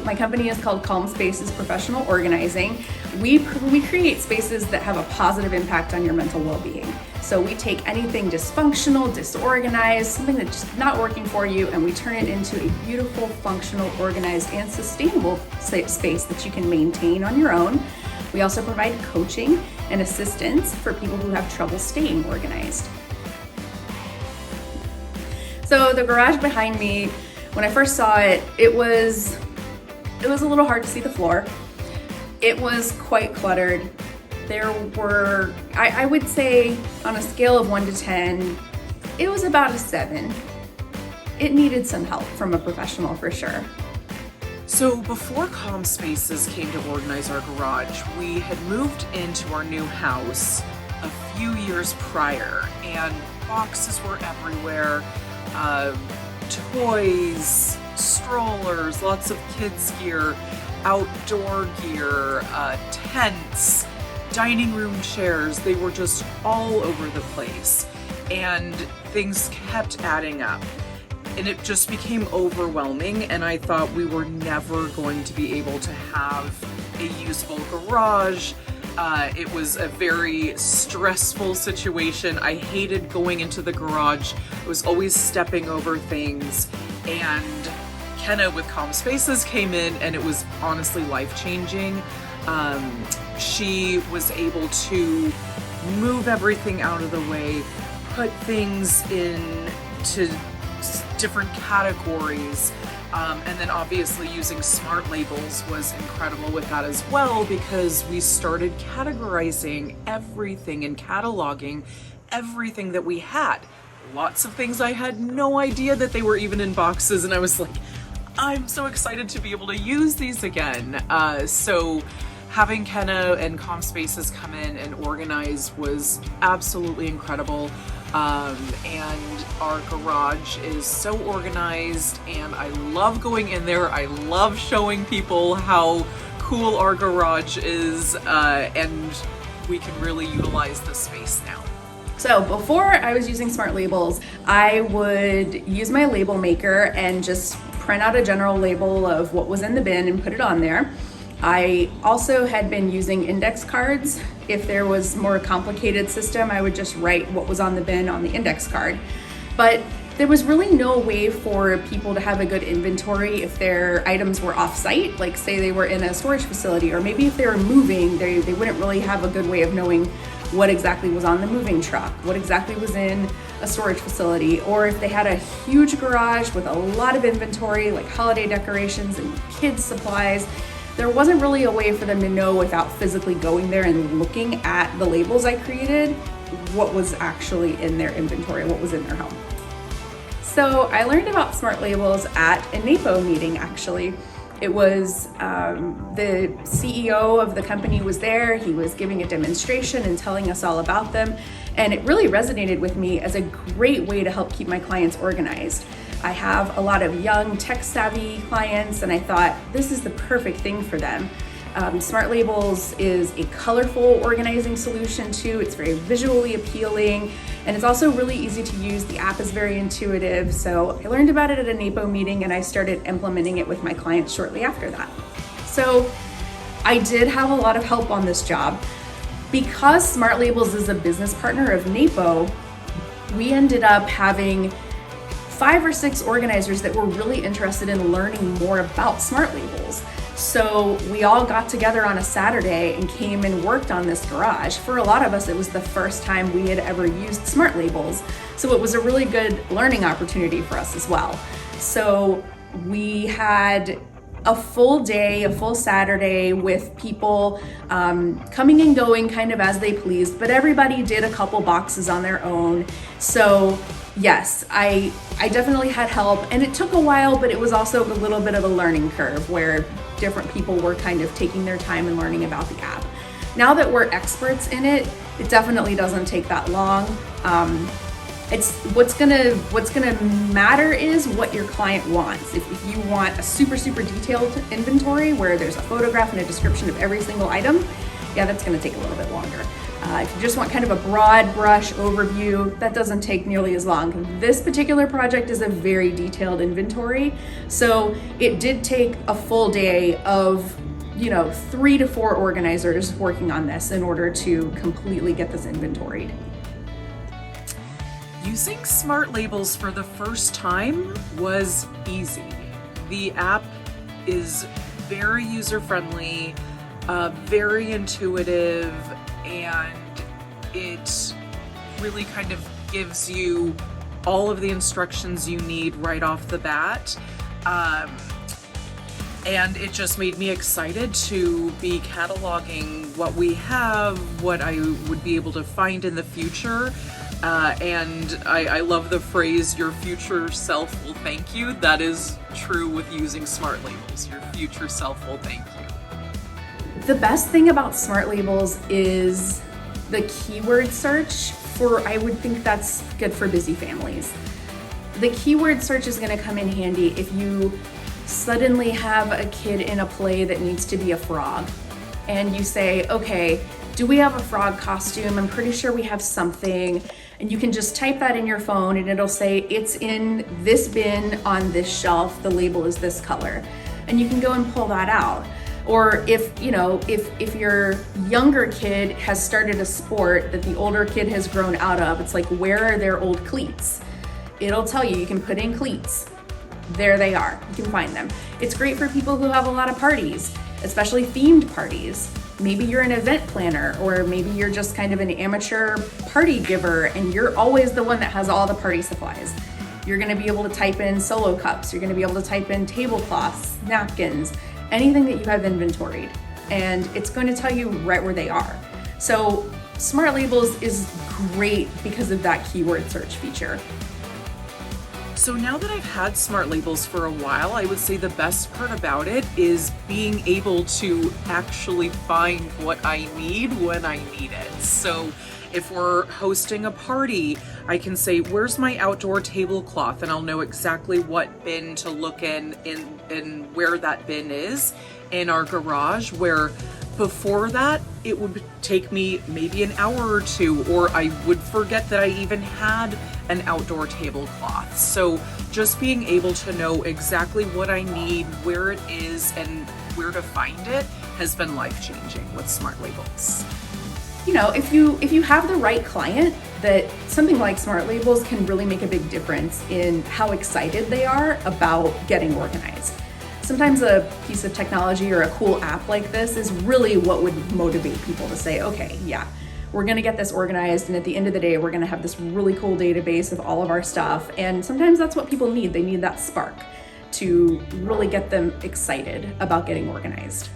my company is called Calm Spaces Professional Organizing. We create spaces that have a positive impact on your mental well-being. So we take anything dysfunctional, disorganized, something that's just not working for you, and we turn it into a beautiful, functional, organized, and sustainable space that you can maintain on your own. We also provide coaching and assistance for people who have trouble staying organized. So the garage behind me, when I first saw it, it was a little hard to see the floor. It was quite cluttered. There were, I would say on a scale of 1 to 10, it was about a 7. It needed some help from a professional for sure. So before Calm Spaces came to organize our garage, we had moved into our new house a few years prior, and boxes were everywhere. Toys, strollers, lots of kids gear, outdoor gear, tents, dining room chairs. They were just all over the place, and things kept adding up. And it just became overwhelming, and I thought we were never going to be able to have a usable garage. It was a very stressful situation. I hated going into the garage. I was always stepping over things, and Kenna with Calm Spaces came in, and it was honestly life-changing. She was able to move everything out of the way, put things into different categories, and then obviously using SmartLabels was incredible with that as well, because we started categorizing everything and cataloging everything that we had. Lots of things I had no idea that they were even in boxes, and I was like, I'm so excited to be able to use these again. So having Kenna and Calm Spaces come in and organize was absolutely incredible. And our garage is so organized, and I love going in there. I love showing people how cool our garage is, and we can really utilize the space now. So before I was using SmartLabels, I would use my label maker and just print out a general label of what was in the bin and put it on there. I also had been using index cards. If there was more complicated system, I would just write what was on the bin on the index card. But there was really no way for people to have a good inventory if their items were off-site, like say they were in a storage facility, or maybe if they were moving, they wouldn't really have a good way of knowing what exactly was on the moving truck, what exactly was in a storage facility, or if they had a huge garage with a lot of inventory, like holiday decorations and kids' supplies. There wasn't really a way for them to know without physically going there and looking at the labels I created what was actually in their inventory, what was in their home. So I learned about SmartLabels at a NAPO meeting, actually. It was the CEO of the company was there. He was giving a demonstration and telling us all about them. And it really resonated with me as a great way to help keep my clients organized. I have a lot of young tech-savvy clients, and I thought this is the perfect thing for them. SmartLabels is a colorful organizing solution too. It's very visually appealing, and it's also really easy to use. The app is very intuitive. So I learned about it at a NAPO meeting, and I started implementing it with my clients shortly after that. So I did have a lot of help on this job. Because SmartLabels is a business partner of NAPO, we ended up having 5 or 6 organizers that were really interested in learning more about SmartLabels. So we all got together on a Saturday and came and worked on this garage. For a lot of us, it was the first time we had ever used SmartLabels. So it was a really good learning opportunity for us as well. So we had a full day, a full Saturday with people coming and going kind of as they pleased, but everybody did a couple boxes on their own. So yes, I definitely had help, and it took a while, but it was also a little bit of a learning curve where different people were kind of taking their time and learning about the app. Now that we're experts in it, it definitely doesn't take that long. It's what's gonna matter is what your client wants. If you want a super detailed inventory where there's a photograph and a description of every single item, yeah, that's gonna take a little bit longer. If you just want kind of a broad brush overview, that doesn't take nearly as long. This particular project is a very detailed inventory, so it did take a full day of 3 to 4 organizers working on this in order to completely get this inventoried. Using Smart Labels for the first time was easy. The app is very user-friendly, very intuitive, and it really kind of gives you all of the instructions you need right off the bat. And it just made me excited to be cataloging what we have, what I would be able to find in the future. And I love the phrase, your future self will thank you. That is true with using Smart Labels. Your future self will thank you. The best thing about Smart Labels is the keyword search I would think that's good for busy families. The keyword search is going to come in handy if you suddenly have a kid in a play that needs to be a frog, and you say, okay, do we have a frog costume? I'm pretty sure we have something. And you can just type that in your phone and it'll say it's in this bin on this shelf, the label is this color. And you can go and pull that out. Or if your younger kid has started a sport that the older kid has grown out of, it's like, where are their old cleats? It'll tell you, you can put in cleats. There they are, you can find them. It's great for people who have a lot of parties, especially themed parties. Maybe you're an event planner, or maybe you're just kind of an amateur party giver and you're always the one that has all the party supplies. You're gonna be able to type in solo cups, you're gonna be able to type in tablecloths, napkins, anything that you have inventoried, and it's going to tell you right where they are. So Smart Labels is great because of that keyword search feature. So now that I've had Smart Labels for a while, I would say the best part about it is being able to actually find what I need when I need it. So if we're hosting a party, I can say, where's my outdoor tablecloth? And I'll know exactly what bin to look in where that bin is in our garage, where before that, it would take me maybe an hour or two, or I would forget that I even had an outdoor tablecloth. So just being able to know exactly what I need, where it is, and where to find it has been life-changing with Smart Labels. If you have the right client, that something like Smart Labels can really make a big difference in how excited they are about getting organized. Sometimes a piece of technology or a cool app like this is really what would motivate people to say, okay, yeah, we're gonna get this organized, and at the end of the day, we're gonna have this really cool database of all of our stuff. And sometimes that's what people need. They need that spark to really get them excited about getting organized.